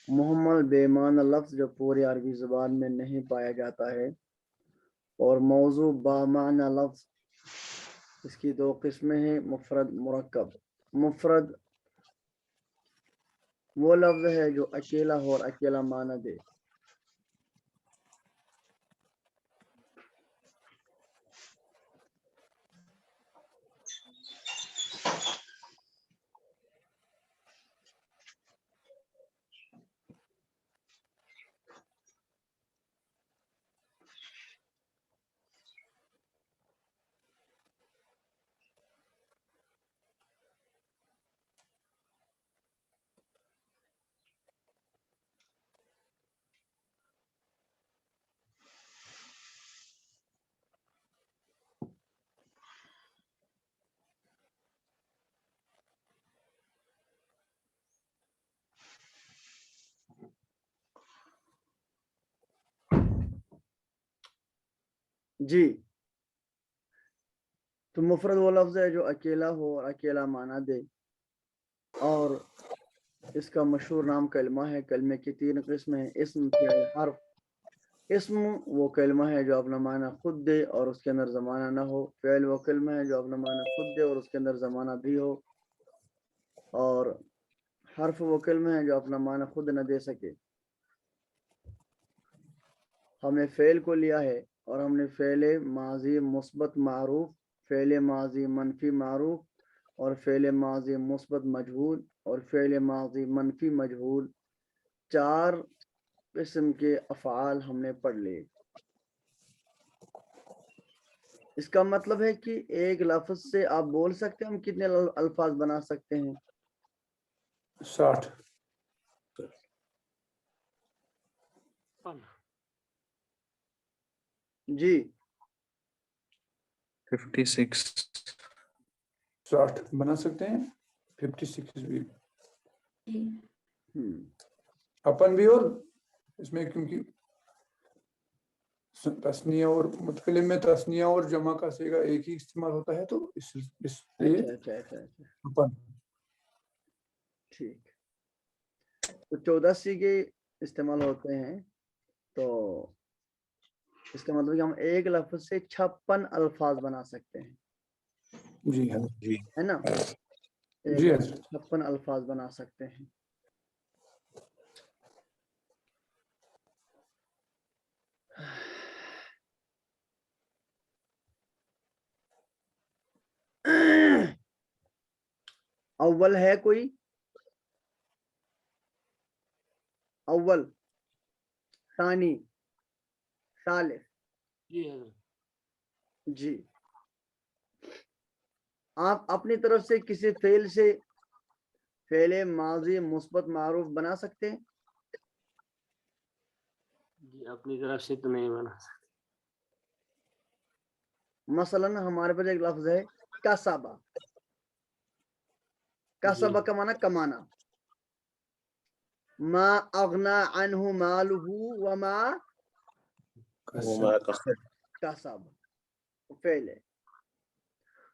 محمل بےمعنی لفظ جو پوری عربی زبان میں نہیں پایا جاتا ہے، اور موضوع بامعنی لفظ، اس کی دو قسمیں ہیں، مفرد مرکب۔ مفرد وہ لفظ ہے جو اکیلا ہو اور اکیلا معنی دے۔ جی، تو مفرد وہ لفظ ہے جو اکیلا ہو اور اکیلا معنی دے، اور اس کا مشہور نام کلمہ ہے۔ کلمے کی تین قسمیں ہیں، اسم، فعل، حرف۔ اسم وہ کلمہ ہے جو اپنا معنی خود دے اور اس کے اندر زمانہ نہ ہو۔ فعل وہ کلمہ ہے جو اپنا معنی خود دے اور اس کے اندر زمانہ بھی ہو۔ اور حرف وہ کلمہ ہے جو اپنا معنی خود نہ دے سکے۔ ہم نے فعل کو لیا ہے اور ہم نے فعل ماضی مثبت معروف، فعل ماضی منفی معروف، اور فعل ماضی مثبت مجہول، اور فعل ماضی منفی مجہول، چار قسم کے افعال ہم نے پڑھ لیے۔ اس کا مطلب ہے کہ ایک لفظ سے آپ بول سکتے ہیں ہم کتنے الفاظ بنا سکتے ہیں؟ 60۔ جی 56 60 بنا سکتے ہیں، 56 بھی اپن بھی، اور اس میں کیونکہ تثنیہ اور متکلم میں تثنیہ اور جمع کا صیغہ ایک ہی استعمال ہوتا ہے، تو اس لیے اپن ٹھیک۔ تو 14 سیغے استعمال ہوتے ہیں، تو اس کا مطلب کہ ہم ایک لفظ سے 56 الفاظ بنا سکتے ہیں، جی حضرت، جی ہے نا؟ ایک جی لفظ حضرت، 56 الفاظ بنا سکتے ہیں۔ اول ہے کوئی؟ اول، ثانی، ثالث؟ جی، آپ اپنی طرف سے کسی فعل سے فعل ماضی مثبت معروف بنا سکتے ہیں؟ جی اپنی طرف سے تو نہیں بنا سکتے۔ مثلا ہمارے پاس ایک لفظ ہے کسبہ۔ کسبہ کا معنی کمانا۔ ما اغنا عنہ مالہ وما کسب، فعل ہے۔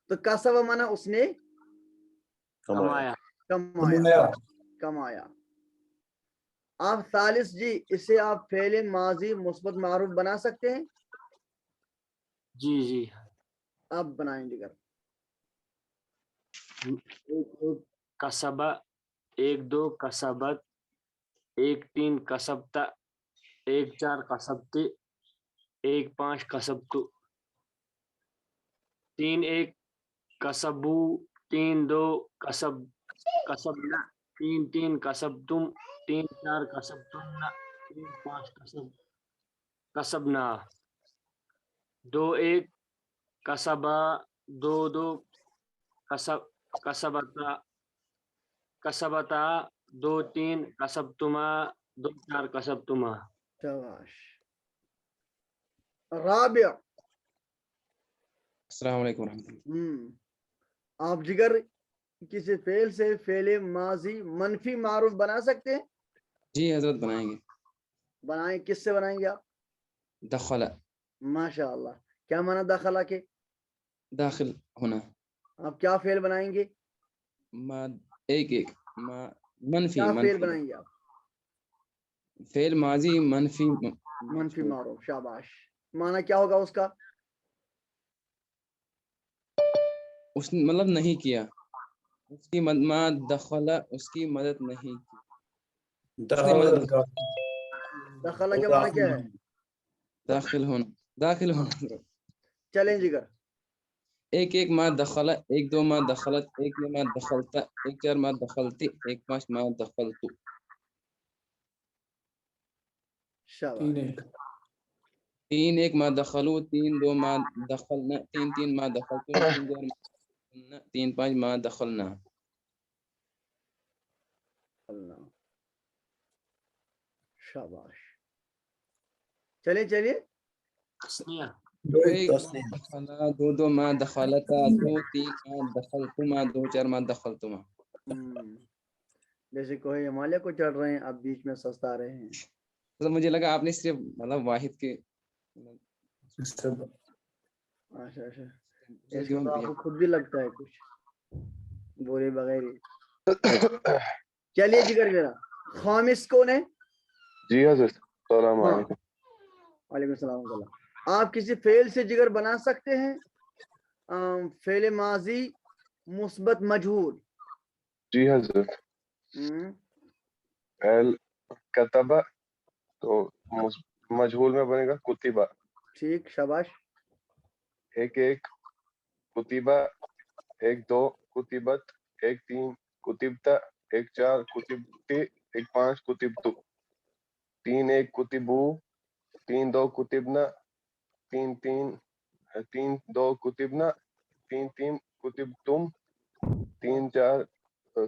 تو کسبہ معنی اس نے کمایا۔ کمایا۔ آپ ثالث جی، اسے آپ فعل ماضی مثبت معروف بنا سکتے ہیں؟ جی جی آپ بنائیں دیگر۔ کسبہ، 1 2 کسبت، 1 3 کسبتا، 1 4 کسبتے، 1 5 کسبتو، 3 1 کسبو، 3 2 کسبنا، 3 3 کسبتم، 3 4 کسبتمنا، 3 5 کسبنا، 2 1 کسبا، 2 2 کسبتا، 2 3 کسبتما، 2 4 کسبتما۔ شاباش۔ رابع، السلام علیکم ورحمۃ اللہ۔ آپ جگر کسی فعل سے فعل ماضی منفی معروف بنا سکتے ہیں؟ جی حضرت بنائیں گے۔ بنائیں، کس سے بنائیں گے آپ؟ دخل، ماشاء اللہ۔ کیا معنی داخلہ کے؟ داخل ہونا۔ آپ کیا فعل بنائیں گے؟ ما ایک ما منفی کیا فعل منفی بنائیں گے آپ؟ فعل ماضی منفی منفی معروف. شاباش. معنی کیا ہوگا اس کا؟ اس نے مطلب نہیں کیا، اس کی ما دخل، اس کی مدد نہیں کی. دخل کا معنی کیا ہے؟ داخل ہونا، داخل ہونا. چلیں جگر. ایک ایک ما دخل، ایک دو ما دخلت، ایک دو ما دخلتا، ایک چار ما دخلتی، ایک پانچ ما دخلتو. شاباش. تین ایک ما دخلو، تین دو ما دخلنا، تین تین ما دخلتو، تین چار ما دخلنا، تین پانچ ما دخلنا. اللہ. شاباش. چلیے چلیے. تسنیہ. ایک ما دخلا، دو دو ما دخلتا، دو تین ما دخلتما، دو چار ما دخلتما. جیسے کوئی ہمالیہ کو چڑھ رہے ہیں، اب بیچ میں سستا رہے ہیں. مطلب مجھے لگا آپ نے صرف مطلب واحد کے اچھا اچھا. اس میں تو آپ کو خود بھی لگتا ہے کچھ بولے بغیر ہی. چلیے جگر میرا. خامس کون ہے؟ جی حضرت. السلام علیکم. وعلیکم السلام ورحمۃ اللہ. آپ کسی فعل سے جگر بنا سکتے ہیں فعل ماضی مثبت مجہول؟ جی حضرت. فعل کتبہ تو مجہول میں بنے گا کتبہ. ٹھیک. شاباش. ایک ایک کتبہ، ایک دو کتبت، ایک تین کتبتا، ایک چار کتبتی، ایک پانچ کتبتو، تین ایک کتبو، تین دو کتبنا، تین دو کتبنا، تین تین کتبتم، تین چار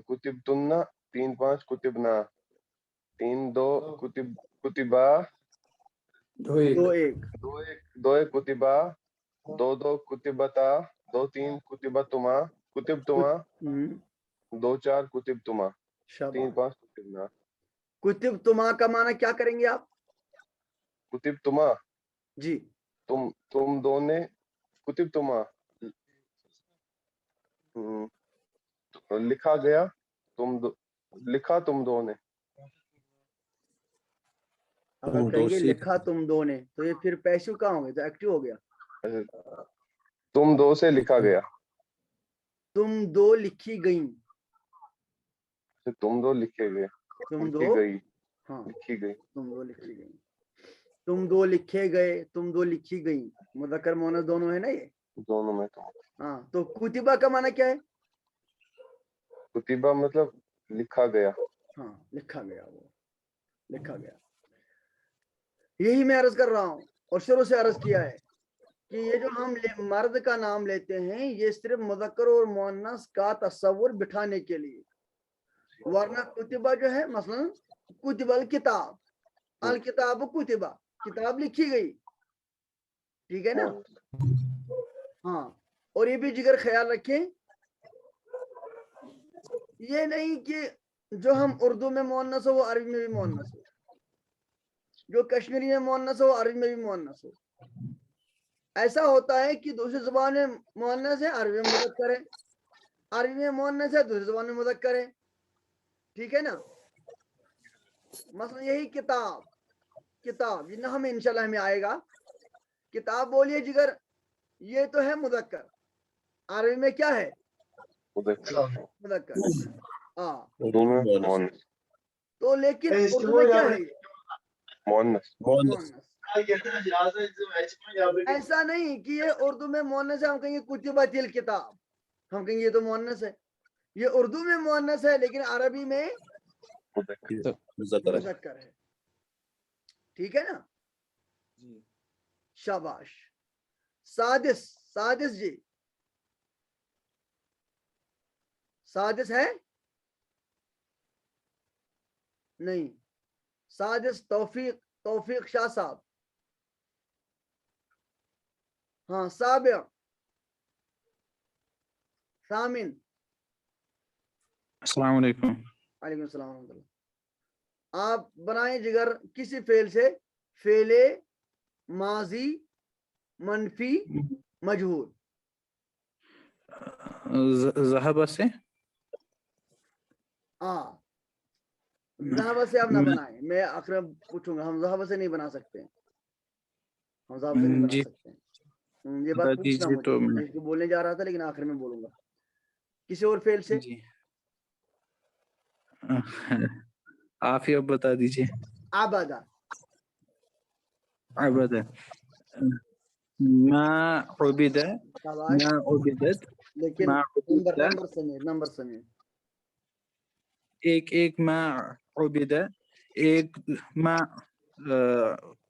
کتبتنا، تین پانچ کتبنا، تین دو کتبا، دو ایک کتبا، دو دو کتبتا، دو تین کتبتما، دو چار کتبتما، تین پانچ کتبنا. کتبتما کا معنی کیا کریں گے آپ؟ کتبتما جی. تم دو نے، کتبتما لکھا گیا، لکھا تم دو نے. اگر کہیں گے لکھا تم دو نے تو یہ پھر پیسو کہاں ہوں گے؟ تو ایکٹیو ہو گیا. تم دو سے لکھا گیا. تم دو لکھی گئیں. تم دو لکھے گئے. تم دو. لکھی گئی. ہاں. لکھی گئی. تم دو لکھی گئی. تم دو لکھے گئے، تم دو لکھی گئی. مذکر مؤنث دونوں ہے نا یہ. دونوں میں تو. ہاں. تو کتبہ کا معنی کیا ہے؟ کتبہ مطلب لکھا گیا. ہاں لکھا گیا. وہ لکھا گیا. یہی میں عرض کر رہا ہوں اور شروع سے عرض کیا ہے کہ یہ جو ہم مرد کا نام لیتے ہیں یہ صرف مذکر اور مؤنث کا تصور بٹھانے کے لیے، ورنہ کتبہ جو ہے مثلا کتب الکتاب، الکتاب کتبہ، کتاب لکھی گئی. ٹھیک ہے نا؟ ہاں. اور یہ بھی جگر خیال رکھیں، یہ نہیں کہ جو ہم اردو میں مؤنث ہو وہ عربی میں بھی مؤنث ہو، جو کشمیری میں مؤنث ہو عربی میں بھی مؤنث ہو. ایسا ہوتا ہے کہ دوسری زبان میں مؤنث ہے، عربی میں مذکر ہے، عربی میں مؤنث ہے، دوسری زبان میں مذکر ہے. ٹھیک ہے نا؟ مثلا یہی کتاب، کتاب یہ ہمیں انشاءاللہ ہمیں آئے گا. کتاب بولیے جگر، یہ تو ہے مذکر، عربی میں کیا ہے؟ مذکر. ہاں. تو لیکن اردو میں کیا ہے؟ مؤنث. ایسا نہیں کہ یہ اردو میں مؤنث ہے ہم کہیں گے کتبت الکتاب، ہم کہیں گے یہ تو مؤنث ہے. یہ اردو میں مؤنث ہے لیکن عربی میں مذکر ہے. ٹھیک ہے نا؟ شاباش. سادس. سادس جی. سادس ہے نہیں. سادس توفیق شاہ صاحب. ہاں. سابع. ثامن. السلام علیکم. وعلیکم السلام ورحمۃ اللہ. آپ بنائیں جگر کسی فعل سے فعل ماضی منفی مجہول. ذهب سے. ہاں. ذهب سے آپ نہ بنائیں, میں آخر میں پوچھوں گا, ہم ذهب سے نہیں بنا سکتے ہیں, ہم ذهب سے نہیں بنا جی سکتے ہیں. یہ بات بتا پوچھنا دیجیے تو مجھے, میں اس کو بولنے جا رہا تھا لیکن آخر میں بولوں گا. کسی اور فعل سے جی آپ ہی اب بتا دیجیے. عبدا, عبد ما عبد شاباش, ما عبدت لیکن ما عبد نمبر سمیت ایک ایک ما عبد ایک ما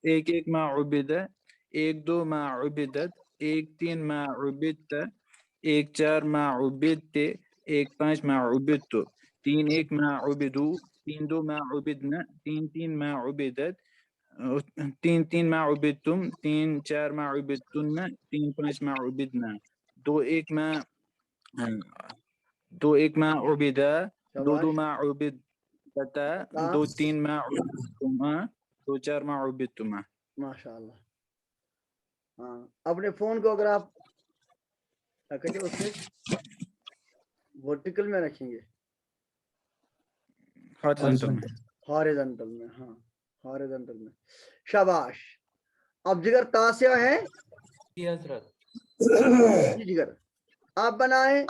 ایک ایک ما عبد ایک دو ما عبدت ایک تین ما عبدت ایک چار ما عبدت ایک پانچ ما عبدت تین ایک ما عبدو تین دو ما عبدنا تین تین ما عبدت تین تین ما عبدتم تین چار ما عبدتن تین پانچ ما عبدنا دو ایک ما عبدا دو شاباش. ما عبدتا دو تین ما عبدتما دو چار ما عبدتما. ماشاء اللہ. ہاں, اپنے فون کو اگر آپ کہتے اس سے ورٹیکل میں رکھیں گے, ہارزنٹل میں. ہارزنٹل میں, ہاں ہارزنٹل میں. شاباش. اب جگر تاسع ہے جی حضرت. جی جگر, آپ بنائیں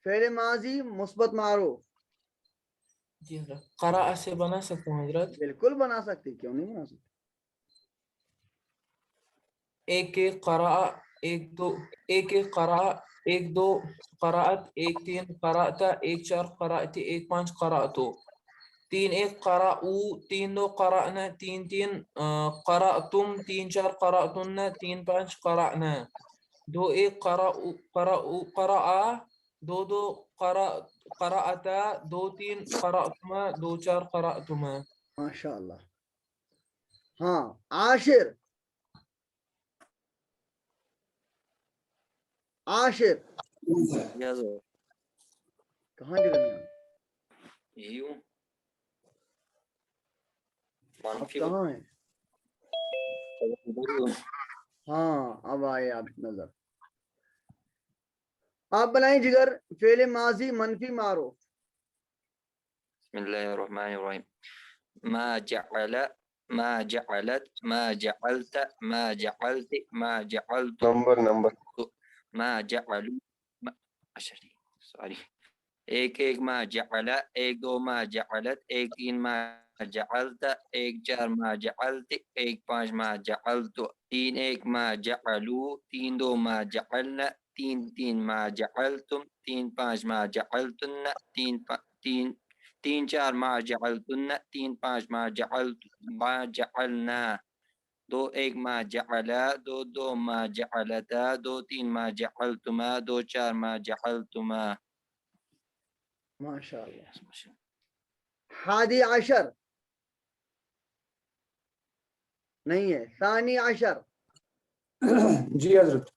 فعل ماضی مثبت معروف. جی حضرت, قرأ سے بنا سکتا ہوں حضرت. بالکل بنا سکتے, کیوں نہیں بنا سکتے. ایک ایک قرأ, ایک دو, ایک ایک قرأ, ایک دو قرأت, ایک تین قرأتا, ایک چار قرأتی, ایک پانچ قرأتو, تین ایک قرأو, تین دو قرأنا, تین تین قرأتم, تین چار قرأتن, تین پانچ قرأنا, دو ایک قرأ, دو دو قرأتا, دو تین قرأتما, دو چار قرأتما. ماشاء اللہ. ہاں, عاشر عاشر کہاں جگہ میں آپ کہاں ہیں؟ ہاں اب آئے آپ نظر. آپ بنائیں جگر فعل ماضی منفی معروف. بسم الله الرحمن الرحيم. ما جعل ما جعلت ما جعلت ما جعلت ما جعلت نمبر ما جعلوا سوری ایک ایک ما جعل ایک دو ما جعلت ایک تین ما جعلت ایک چار ما جعلت ایک پانچ ما جعلت تین ایک ما جعلو تین دو ما جعلنا تین تین ما جعلتم تین پانچ ما جعلتن تین تین چار ما جعلتن تین پانچ ما جعلنا دو ایک ما جعلا دو دو ما جعلتا دو تین ما جعلتما دو چار ما جعلتما. ماشاء اللہ. حادی عشر نہیں ہے, ثانی عشر. جی حضرت.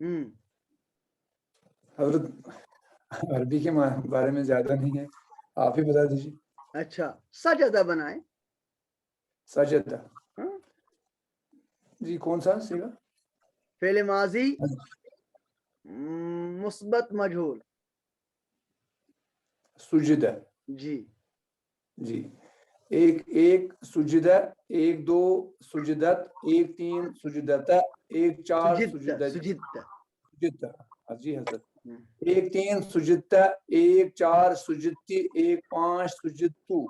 ہوں, حضرت عربی کے بارے میں زیادہ نہیں ہے, آپ ہی بتا دیجیے. اچھا, سجدہ بنائیں. سجدہ, ہاں, جی کون سا سیگا؟ فعل ماضی مثبت مجہول. سجدہ. جی جی, ایک ایک سجدہ, ایک دو سجدت, ایک تین سجدتا, ایک چار سجدتا سجدت. سجدتا. جی حضرت. ایک تین سجدتا, ایک چار سجدتی, ایک پانچ سجدتو,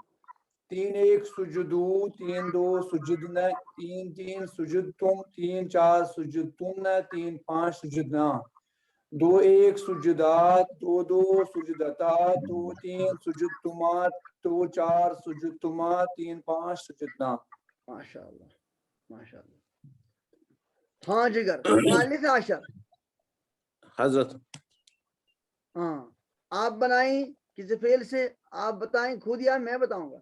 تین ایک سجدو, تین دو سجدنا, تین تین سجدتم, تین چار سجدتن, تین پانچ سجدنا, دو ایک سجدات, دو دو سجدتا, دو تین سجدتمات, دو چار سجدتما, تین پانچ سجدنا. ماشاء اللہ ماشاء اللہ. ہاں جگر, ثالث عشر. حضرت ہاں, آپ بنائیں کسی فعل سے, آپ بتائیں خود یا میں بتاؤں گا؟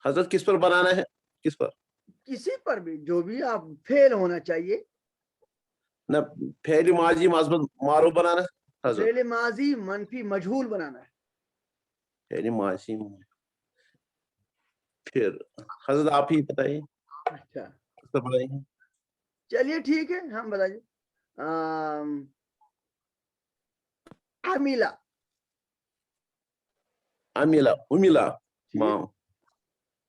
حضرت کس پر بنانا ہے, کس پر؟ کسی پر بھی, جو بھی آپ فعل ہونا چاہیے. نہ فعل ماضی مثبت معروف بنانا ہے حضرت. فعل ماضی منفی مجہول بنانا ہے. فعل ماضی پھر حضرت آپ ہی بتائیے اچھا کس پر بنائیں گے. چلیے ٹھیک ہے, ہم بتائیے. عاملہ. عمل عملا ما ٹھیک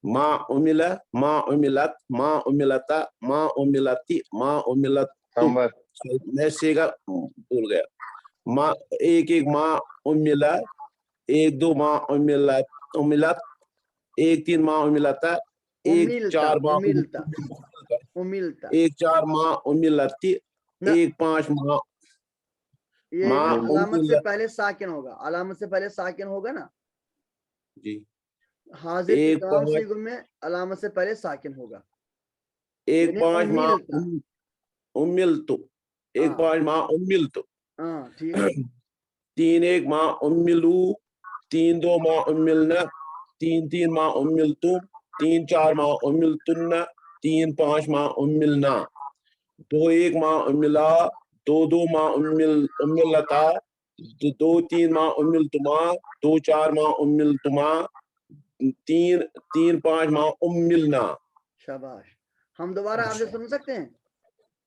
ما عمل ما عملت ما عملتا ما عملتی ما عملت نمبر میں سیگا بھول گیا ما ایک ایک ما عملا ایک دو ما عملت عملت ایک تین ما عملتا ایک املتا چار ما املتا املتا ایک چار ما عملتی نہ ایک پانچ ما یہ ما نا علامت سے عمل پہلے ساکن ہوگا علامت سے پہلے ساکن ہوگا نا جی حاضر کے ایک تمام پانچ صیغوں میں علامت سے پہلے ساکن ہوگا ایک یعنی پانچ ما املتا عملت ایک ہاں پانچ ما عملت ہاں ٹھیک تین ایک ما عملو تین دو ما عملنا تین تین ما عملتم تین چار ما عملتن تین پانچ ما عملنا دو ایک ما عملا دو دو ما عملتا دو تین ما عملتما دو چار ما عملتما تین تین پانچ ما عملنا شاباش ہم دوبارہ آپ سے سن سکتے ہیں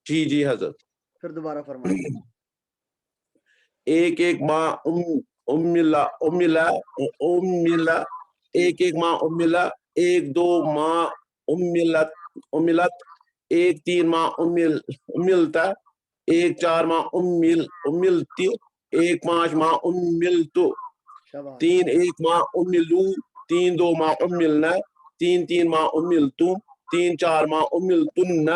جی جی حضرت پھر دوبارہ فرمائیں ایک ایک ما عملا عملا عملا ایک ایک ما عملا ایک دو ما عملت عملت ایک تین ما عملتا ایک چار ما عملتی ایک پانچ ما عملتو شاباش تین ایک ما عملو تین دو ما عملنا تین تین ما عملتم تین چار ما عملتن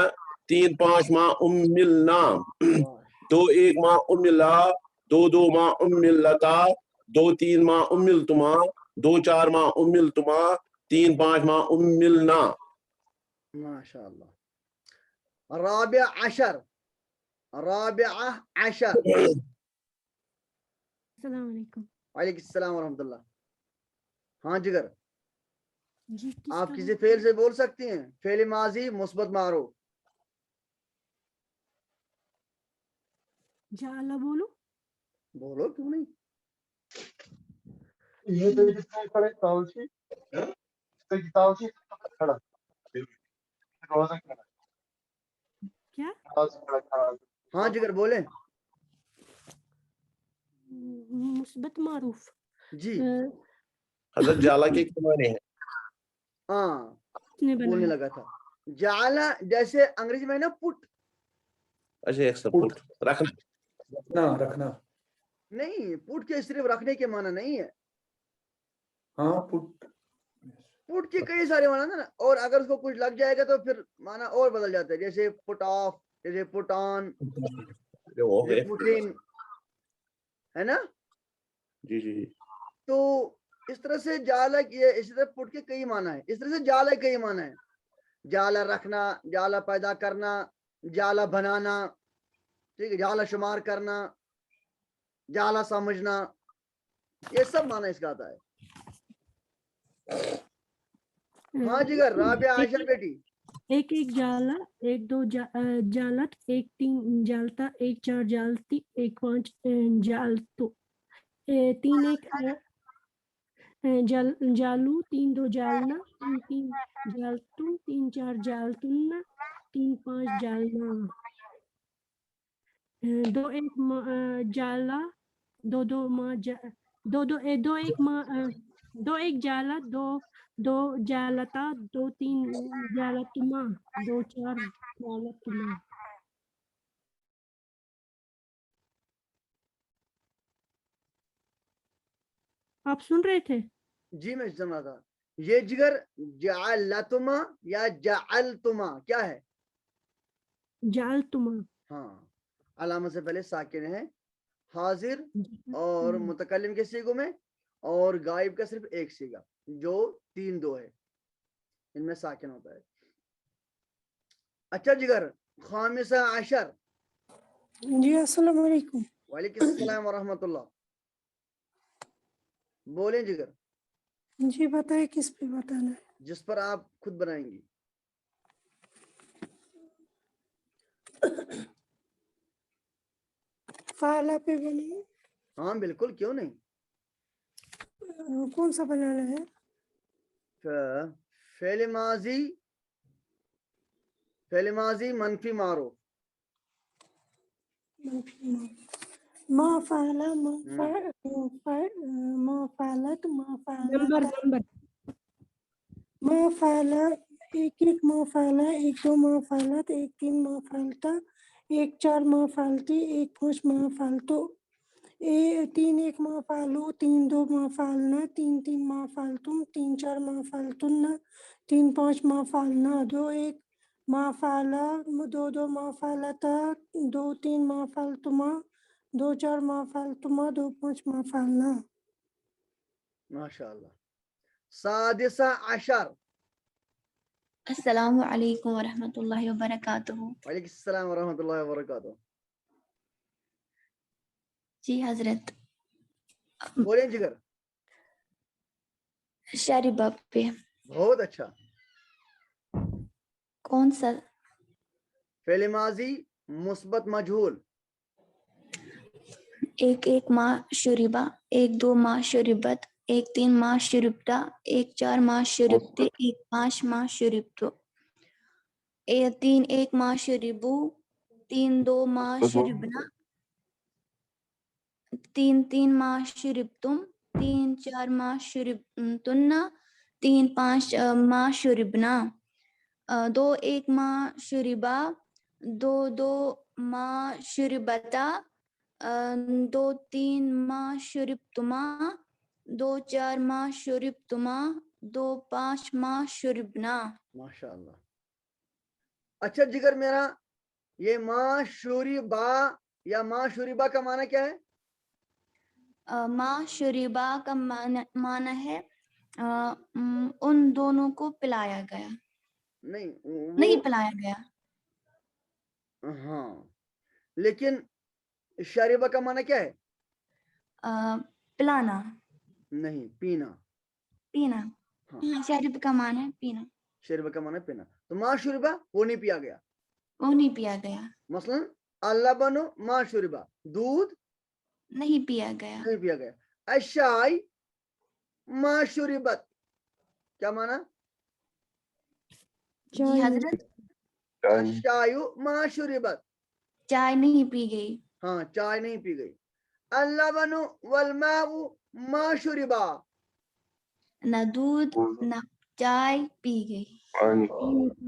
تین پانچ ما عملنا شاباش دو ایک ما عملا دو دو ما عملتا دو تین ما عملتما دو چار ما عملتما تین پانچ ما عملنا ماشاء اللہ رابع عشر رابعہ عشر السلام علیکم وعلیکم السلام ورحمۃ اللہ ہاں جگر جی کس آپ طرح کسی فعل سے بول سکتی ہیں فعل ماضی مثبت معروف جعل بولو بولو کیوں نہیں کیا ہاں جگر بولیں مثبت معروف جی حضرت جالا کے کیا معنی ہے ہاں نے بولنے بنایا لگا تھا جعلا جیسے انگریزی میں نا پٹ اچھا ایک سپورٹ رکھنا رکھنا نہیں پٹ کے صرف رکھنے کے معنی نہیں ہے ہاں پٹ پٹ کے کئی سارے معنی ہیں نا اور اگر اس کو کچھ لگ جائے گا تو پھر معنی اور بدل جاتا ہے جیسے پٹ آف جیسے پٹ آن ہو جیسے گئے پٹ ان ہے نا جی جی جی تو اس طرح سے جالا اسی طرح پٹ کے کئی معنی ہیں اس طرح سے جالا کئی معنی ہیں جالا رکھنا جالا پیدا کرنا جالا بنانا ٹھیک ہے جالا شمار کرنا جالا سمجھنا یہ سب معنی اس کا آتا ہے ہاں جگر رابعہ عائشہ بیٹی ایک ایک جالا ایک دو جالت ایک تین جالتا ایک چار جالتی ایک پانچ جالتو تین ایک جالو تین دو جالنا تین تین جالتم تین چار جالتن تین پانچ جالنا دو ایک جالا دو دو ماں دو ایک ماں دو ایک جالا دو جالتا دو تین جالتما دو چار جالتما آپ سن رہے تھے جی میں سن رہا تھا یہ جگر جعلتما یا جعلتما کیا ہے جالتما ہاں علامت سے پہلے ساکن ہے حاضر اور متکلم کے صیغوں میں اور غائب کا صرف ایک صیغہ جو تین دو ہے ان میں ساکن ہوتا ہے اچھا جگر خامسہ عشر جی السلام علیکم وعلیکم السلام ورحمۃ اللہ بولیں جگر جی بتائیں کس پہ بتانا ہے جس پر آپ خود بنائیں گی فعلا پہ بنی ہاں بالکل کیوں نہیں کون سا بنانا ہے فعل ماضی منفی معروف ما فعل ما فعلت ما نمبر فعلت ما فعل ایک ایک ما فعل ایک دو ما فعلت ایک تین ما فعلتا ایک چار ما فعلتی ایک پانچ ما فعلتو تین ایک ما فعلو تین دو ما فعلنا تین تین ما فعلتم تین چار ما فعلتن تین پانچ ما فعلنا دو ایک ما فعلا دو دو ما فعلتا دو تین ما فعلتما دو چار ما فعلتما دو پانچ ما فعلنا ماشاء اللہ. سادسہ عشر. السلام علیکم ورحمۃ اللہ وبرکاتہ. وعلیکم السلام ورحمۃ اللہ وبرکاتہ. جی حضرت. بولیں جگر. شاربہ پہ. بہت اچھا. کون سا؟ فعل ماضی مثبت مجہول. ایک ایک ما شربہ ایک دو ما شربت ایک تین ما شربتا ایک چار ما شربتے ایک پانچ ما شربتو تین ایک ما شربو تین دو ما شربنا تین تین ما شربتم تین چار ما شربتن تین پانچ ما شربنا دو ایک ما شربا دو دو ما شربتا دو تین ما شربتما دو چار ما شربتما دو پانچ ما شربنا. ماشاء اللہ. اچھا جگر میرا یہ ما شوربا یا ما شوربا کا معنی کیا ہے؟ ما شربا کا معنی ہے ان دونوں کو پلایا گیا. نہیں پلایا گیا. ہاں لیکن شاربہ کا معنی کیا ہے؟ پلانا. نہیں پینا. پینا. شارب کا معنی ہے پینا. شاربہ کا معنی پینا. تو ما شربہ وہ نہیں پیا گیا. وہ نہیں پیا گیا. مثلا اللہ بنو ما شربہ دودھ نہیں پیا گیا. نہیں پیا گیا. الشائی ما شربت کیا معنی؟ جی حضرت. الشایو ما شربت چائے نہیں پی گئی. ہاں چائے نہیں پی گئی. اللہ بنو والماء ما شربا نہ دودھ نہ چائے پی گئی.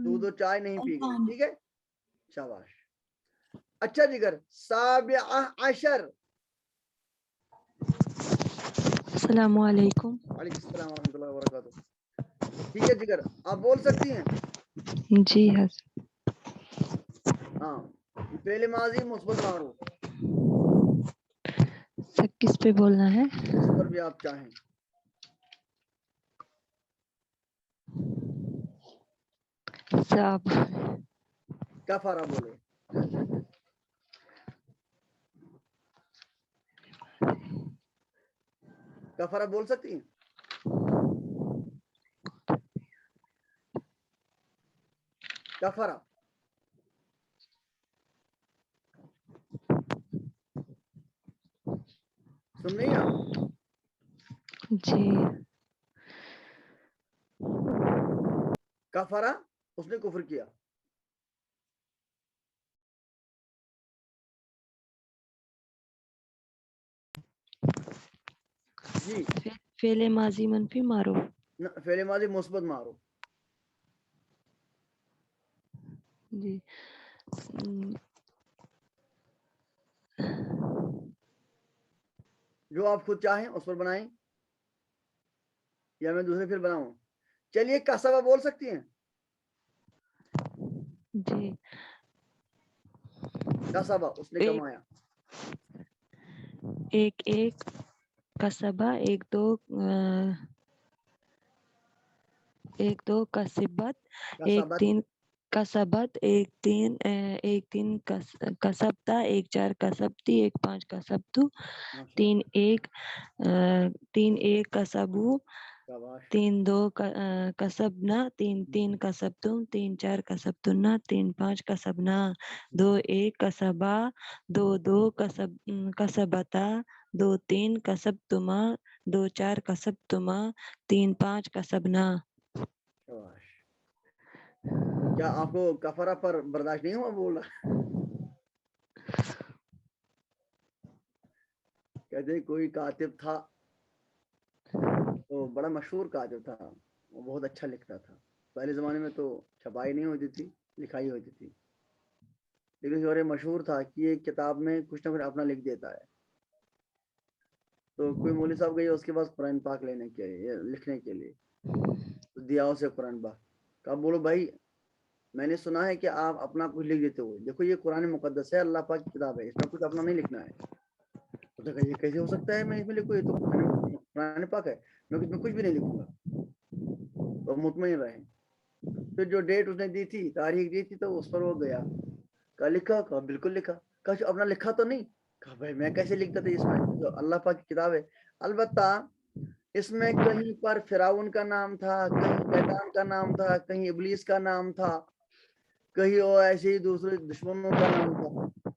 دودھ و چائے نہیں پی گئی. ٹھیک ہے شاباش. اچھا جگر سابعہ عشر. السلام علیکم. وعلیکم السلام ورحمۃ اللہ وبرکاتہ. ٹھیک ہے جگر آپ بول سکتی ہیں. جی حضرت. ہاں فعل ماضی مثبت معروف. سب کس پہ بولنا ہے؟ جس پر بھی آپ چاہیں. صاحب کفارہ بولے. کفارہ بول سکتی ہیں. کفارہ سن رہی ہیں آپ؟ جی. کفارہ اس نے کفر کیا. جی فعل ماضی منفی معروف. فعل ماضی مثبت معروف. جی. جو آپ خود چاہیں اس پر بنائیں یا میں دوسرے پھر بناؤں. چلیے کسبہ بول سکتی ہیں. جی. کسبہ اس نے کمایا. ایک ایک کسبہ ایک دو کسبت ایک تین کسبت ایک تین کسبتا ایک چار کسبتی ایک پانچ کسبتو تین ایک کسبو تین دو کسبنا تین تین کسبتم تین چار کسبتنا تین پانچ کسبنا دو ایک کسبا دو کسبتا دو تین کسبتما دو چار کسبتما تین پانچ کسبنا. کیا آپ کو کفارہ پر برداشت نہیں ہوا بولا؟ کہتے ہیں کوئی کاتب تھا تو بڑا مشہور کاتب تھا, وہ بہت اچھا لکھتا تھا. پہلے زمانے میں تو چھپائی نہیں ہوتی تھی, لکھائی ہوتی تھی, لیکن جو مشہور تھا کہ یہ کتاب میں کچھ نہ کچھ اپنا لکھ دیتا ہے. تو کوئی مولوی صاحب گئی اس کے پاس قرآن پاک لینے کے لیے, لکھنے کے لیے, تو دیا اسے قرآن پاک. کہا بولو بھائی میں نے سنا ہے کہ آپ اپنا کچھ لکھ دیتے ہوئے, دیکھو یہ قرآن مقدس ہے, اللہ پاک کی کتاب ہے, اس میں کچھ اپنا نہیں لکھنا ہے. تو کہا یہ کیسے ہو سکتا ہے میں اس میں لکھوں, یہ تو قرآن پاک ہے, میں اس میں کچھ بھی نہیں لکھوں گا. تو مطمئن رہے. پھر جو ڈیٹ اس نے دی تھی, تاریخ دی تھی, تو اس پر وہ گیا. کہا لکھا؟ کہا بالکل لکھا. کہا اپنا لکھا تو نہیں؟ کہا بھائی میں کیسے لکھتا تھا, اس میں تو اللہ پاک کی کتاب ہے. البتہ اس میں کہیں پر فرعون کا نام تھا, کہیں شیطان کا نام تھا, کہیں ابلیس کا نام تھا, کہیں اور ایسے ہی دوسرے دشمنوں کا نام تھا.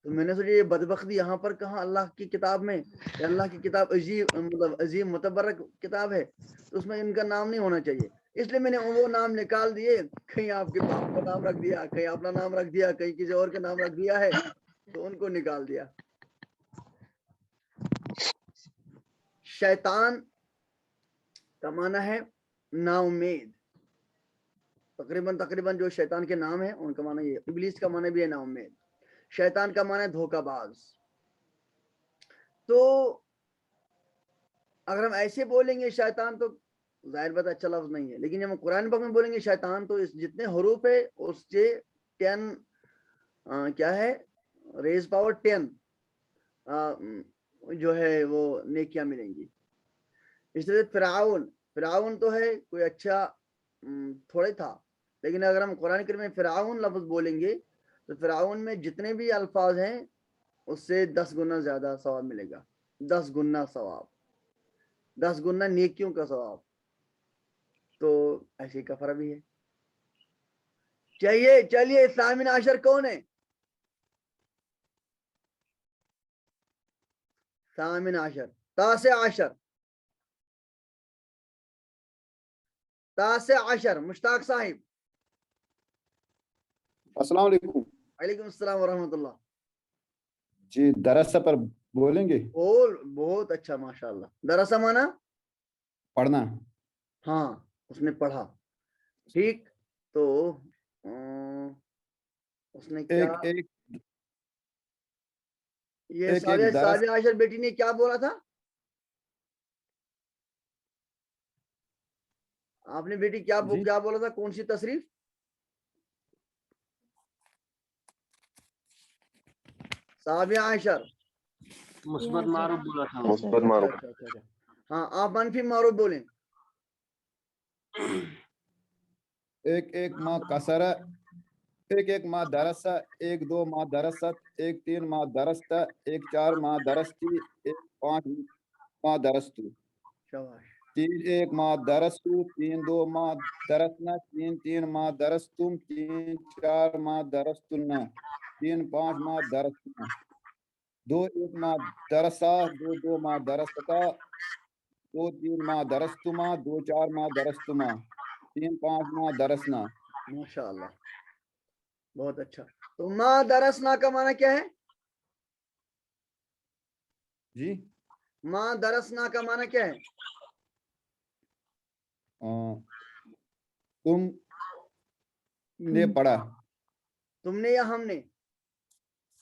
تو میں نے سوچا یہ بدبختی یہاں پر کہاں اللہ کی کتاب میں, اللہ کی کتاب عظیم مطلب عظیم متبرک کتاب ہے, تو اس میں ان کا نام نہیں ہونا چاہیے. اس لیے میں نے وہ نام نکال دیے, کہیں آپ کے باپ کا نام رکھ دیا, کہیں اپنا نام رکھ دیا, کہیں کسی اور کا نام رکھ دیا ہے, تو ان کو نکال دیا. شیطان کا معنی ہے نا امید. تقریباً جو شیطان کے نام ہیں ان کا معنی یہ. ابلیس کا معنی بھی ہے نا امید. شیطان کا معنی ہے دھوکہ باز. تو اگر ہم ایسے بولیں گے شیطان, تو ظاہر بات اچھا لفظ نہیں ہے, لیکن جب ہم قرآن پاک میں بولیں گے شیطان, تو اس جتنے حروف ہے اس سے 10 کیا ہے, ریز پاور 10 جو ہے وہ نیکیاں ملیں گی. اس طرح فرعون تو ہے کوئی اچھا تھوڑے تھا, لیکن اگر ہم قرآن کریم میں فرعون لفظ بولیں گے تو فرعون میں جتنے بھی الفاظ ہیں اس سے 10 گنا زیادہ ثواب ملے گا. 10 گنا ثواب, 10 گنا نیکیوں کا ثواب. تو ایسی کفرہ بھی ہے. چلیے ثامن عشر کون ہے؟ ثامن عشر, تاسع عشر, تاسع عشر مشتاق صاحب. السلام علیکم. وعلیکم السلام ورحمۃ اللہ. جی درس پر بولیں گے؟ بہت اچھا ماشاءاللہ. درس مانا پڑھنا. ہاں اس نے پڑھا. ٹھیک, تو اس نے کیا, یہ سابع عشر بیٹی نے کیا بولا تھا؟ آپ نے بیٹی کیا بولا تھا, کون سی تصریف؟ سابع عشر مثبت معروف بولا تھا. مثبت معروف. ہاں آپ منفی معروف بولیں. ایک ماہ کسرہ, ایک ماہ درسہ, 1 2 ماہ درست, 1 3 ماہ درستہ, 1 4 ماہ درستی, 1 5 ماہ درستو, 3 1 ماہ درستو, 3 2 ماہ درسنا, 3 ماہ درستم, 3 4 ماہ درستنا, 3 5 ماہ درستنا, 2 1 ماہ درسا, 2 ماہ درستا, 2 3 ماہ درستما, 2 4 ماہ درستما, 3 5 ماہ درسنا. ماشاءاللہ بہت اچھا. تو ماں درسنا کا معنی کیا ہے؟ جی ماں درسنا کا معنی کیا ہے؟ تم نے پڑھا. تم نے یا ہم نے؟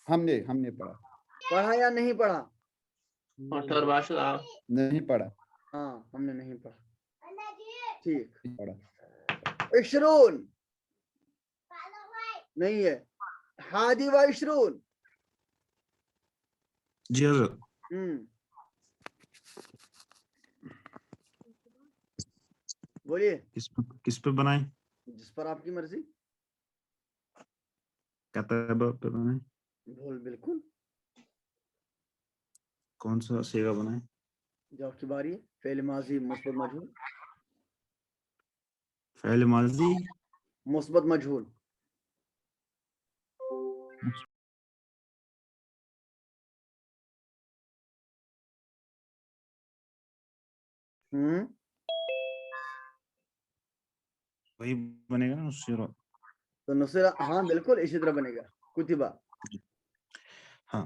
ہم نے پڑھا. پڑھا یا نہیں پڑھا؟ نہیں پڑھا. ہاں ہم نے نہیں پڑھا. ٹھیک. پڑھا. 20 نہیں ہے. 21 جی حضرت. بولیے. کس پہ بنائیں؟ جس پر آپ کی مرضی. کتابہ پہ بنائیں. بالکل. کون سا سیگا بنائیں؟ جو آپ کی باری ہے. فعل ماضی مثبت مجہول. فعل ماضی مثبت مجہول. وہی بنے گا نا نصرہ. تو نصرہ, ہاں بالکل اسی طرح بنے گا. کتبہ. ہاں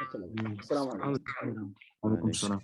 السلام علیکم. وعلیکم السلام.